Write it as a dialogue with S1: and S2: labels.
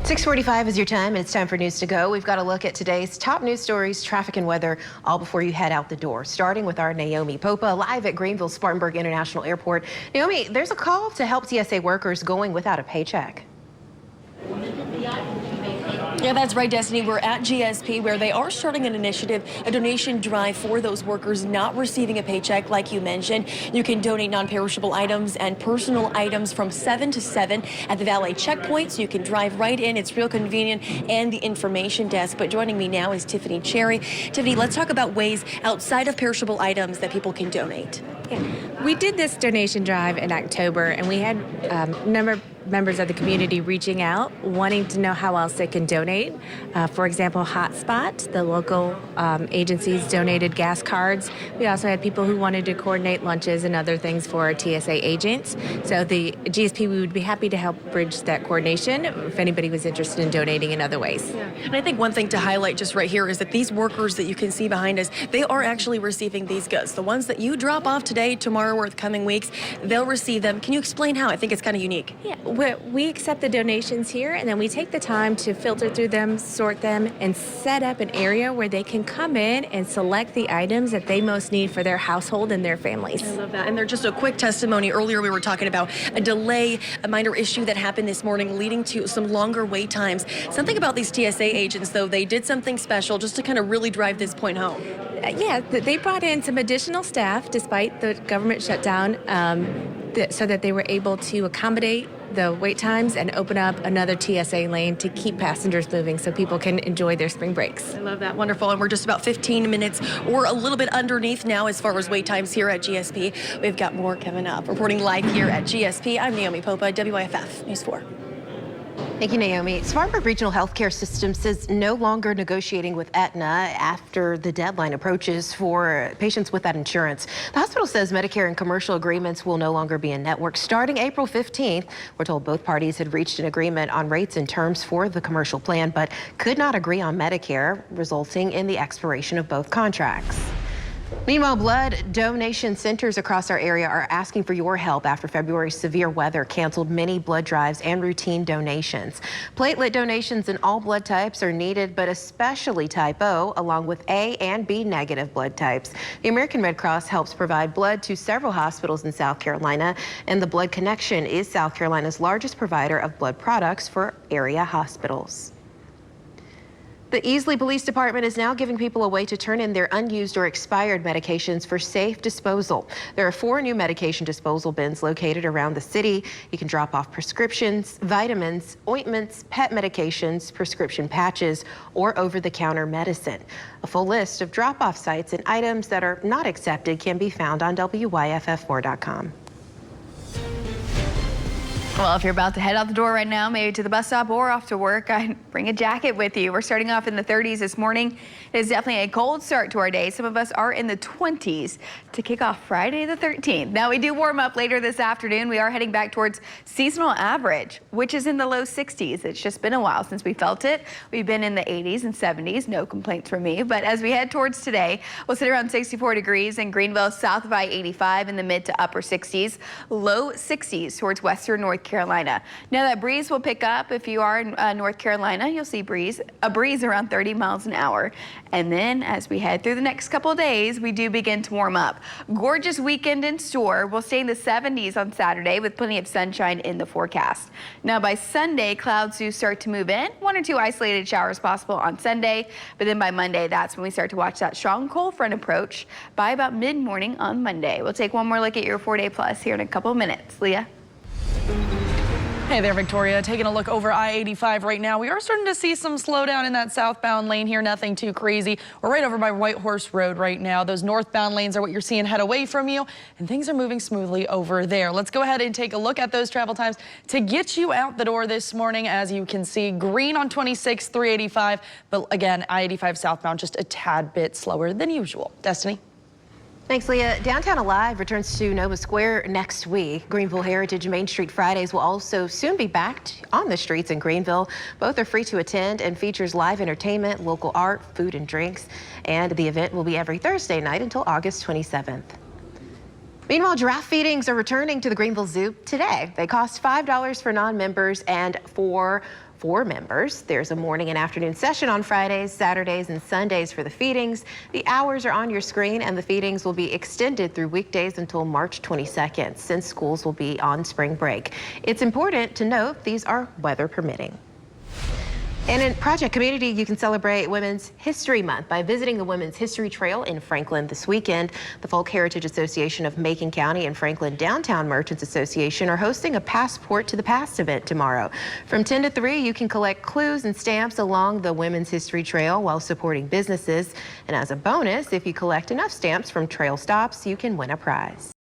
S1: 6:45 is your time, and it's time for News to Go. We've got a look at today's top news stories, traffic and weather, all before you head out the door. Starting with our Naomi Popa live at Greenville-Spartanburg International Airport. Naomi, there's a call to help TSA workers going without a paycheck.
S2: Yeah, that's right, Destiny. We're at GSP where they are starting an initiative, a donation drive for those workers not receiving a paycheck, like you mentioned. You can donate non-perishable items and personal items from 7 to 7 at the valet checkpoint, so you can drive right in. It's real convenient, and the information desk. But joining me now is Tiffany Cherry. Tiffany, let's talk about ways outside of perishable items that people can donate.
S3: Yeah. We did this donation drive in October, and we had members of the community reaching out, wanting to know how else they can donate. For example, Hotspot, the local agencies donated gas cards. We also had people who wanted to coordinate lunches and other things for our TSA agents. So the GSP, we would be happy to help bridge that coordination if anybody was interested in donating in other ways.
S2: Yeah. And I think one thing to highlight just right here is that these workers that you can see behind us, they are actually receiving these goods. The ones that you drop off today, tomorrow, or the coming weeks, they'll receive them. Can you explain how? I think it's kind of unique.
S3: Yeah. We accept the donations here, and then we take the time to filter through them, sort them, and set up an area where they can come in and select the items that they most need for their household and their families.
S2: I love that. And they're just a quick testimony. Earlier we were talking about a delay, a minor issue that happened this morning leading to some longer wait times. Something about these TSA agents, though, they did something special just to kind of really drive this point home.
S3: Yeah, they brought in some additional staff despite the government shutdown so that they were able to accommodate the wait times and open up another TSA lane to keep passengers moving so people can enjoy their spring breaks.
S2: I love that. Wonderful. And we're just about 15 minutes or a little bit underneath now as far as wait times here at GSP. We've got more coming up. Reporting live here at GSP, I'm Naomi Popa, WYFF News 4.
S1: Thank you, Naomi. Spartanburg Regional Healthcare System says no longer negotiating with Aetna after the deadline approaches for patients with that insurance. The hospital says Medicare and commercial agreements will no longer be in network starting April 15th. We're told both parties had reached an agreement on rates and terms for the commercial plan, but could not agree on Medicare, resulting in the expiration of both contracts. Meanwhile, blood donation centers across our area are asking for your help after February's severe weather canceled many blood drives and routine donations. Platelet donations in all blood types are needed, but especially type O, along with A and B negative blood types. The American Red Cross helps provide blood to several hospitals in South Carolina, and the Blood Connection is South Carolina's largest provider of blood products for area hospitals. The Easley Police Department is now giving people a way to turn in their unused or expired medications for safe disposal. There are 4 new medication disposal bins located around the city. You can drop off prescriptions, vitamins, ointments, pet medications, prescription patches, or over-the-counter medicine. A full list of drop-off sites and items that are not accepted can be found on WYFF4.com.
S4: Well, if you're about to head out the door right now, maybe to the bus stop or off to work, I'd bring a jacket with you. We're starting off in the 30s this morning. It is definitely a cold start to our day. Some of us are in the 20s to kick off Friday the 13th. Now, we do warm up later this afternoon. We are heading back towards seasonal average, which is in the low 60s. It's just been a while since we felt it. We've been in the 80s and 70s. No complaints from me. But as we head towards today, we'll sit around 64 degrees in Greenville, south of I-85 in the mid to upper 60s, low 60s towards western North Carolina. Now that breeze will pick up. If you are in North Carolina, you'll see a breeze around 30 miles an hour. And then as we head through the next couple of days, we do begin to warm up. Gorgeous weekend in store. We'll stay in the 70s on Saturday with plenty of sunshine in the forecast. Now by Sunday, clouds do start to move in. 1 or 2 isolated showers possible on Sunday. But then by Monday, that's when we start to watch that strong cold front approach by about mid-morning on Monday. We'll take one more look at your 4-day plus here in a couple of minutes. Leah?
S5: Hey there, Victoria. Taking a look over I-85 right now. We are starting to see some slowdown in that southbound lane here. Nothing too crazy. We're right over by White Horse Road right now. Those northbound lanes are what you're seeing head away from you, and things are moving smoothly over there. Let's go ahead and take a look at those travel times to get you out the door this morning. As you can see, green on 26, 385, but again, I-85 southbound just a tad bit slower than usual. Destiny?
S1: Thanks, Leah. Downtown Alive returns to Nova Square next week. Greenville Heritage Main Street Fridays will also soon be back on the streets in Greenville. Both are free to attend and features live entertainment, local art, food and drinks. And the event will be every Thursday night until August 27th. Meanwhile, giraffe feedings are returning to the Greenville Zoo today. They cost $5 for non-members and for members. There's a morning and afternoon session on Fridays, Saturdays, and Sundays for the feedings. The hours are on your screen, and the feedings will be extended through weekdays until March 22nd, since schools will be on spring break. It's important to note these are weather permitting. And in Project Community, you can celebrate Women's History Month by visiting the Women's History Trail in Franklin this weekend. The Folk Heritage Association of Macon County and Franklin Downtown Merchants Association are hosting a Passport to the Past event tomorrow. From 10 to 3, you can collect clues and stamps along the Women's History Trail while supporting businesses. And as a bonus, if you collect enough stamps from trail stops, you can win a prize.